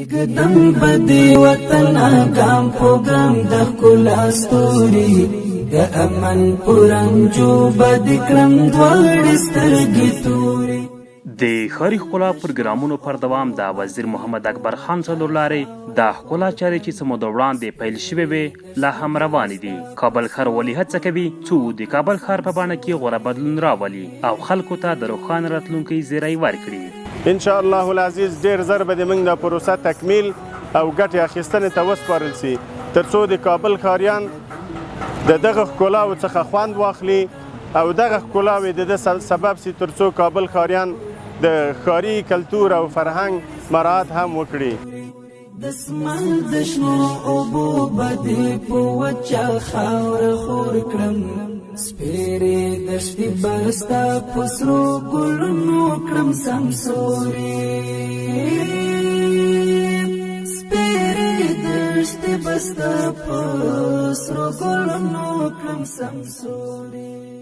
اقدم بدی وطن آگام پوگرام د ښکلا ستوري د امن پرنجو بدکرم دواړې سترګې توري. د ښاري ښکلا پروګرامونو پر دوام د وزیر محمد اکبر خان څلور لارې د ښکلا چارې چې څه موده وړاندې پیل شوې وې لا هم روانې دي. کابل ښار ولې هڅه کوي څو د کابل ښار په بڼه کې غوره بدلون راولي او خلکو ته د روښانه راتلونکي زیری ورکړي. ان شاء الله العزیز ډیر زر به موږ د پروسه تکمیل او ګټې اخیستنې ته وسپارل سي ترڅو د کابل ښاریان د دغه ښکلاو څخه خوند واخلي او دغه ښکلاوې د ده سبب سي ترڅو کابل ښاریان د ښاري کلتور او فرهنګ مراعات هم وکړي. دسمال د شنو اوبو بدې په وچه خاوره خور کړم سپېرې دښتې به ستا په سرو ګلونو کړم سمسورې سپېرې دښتې به ستا په سرو ګلونو کړم سمسورې.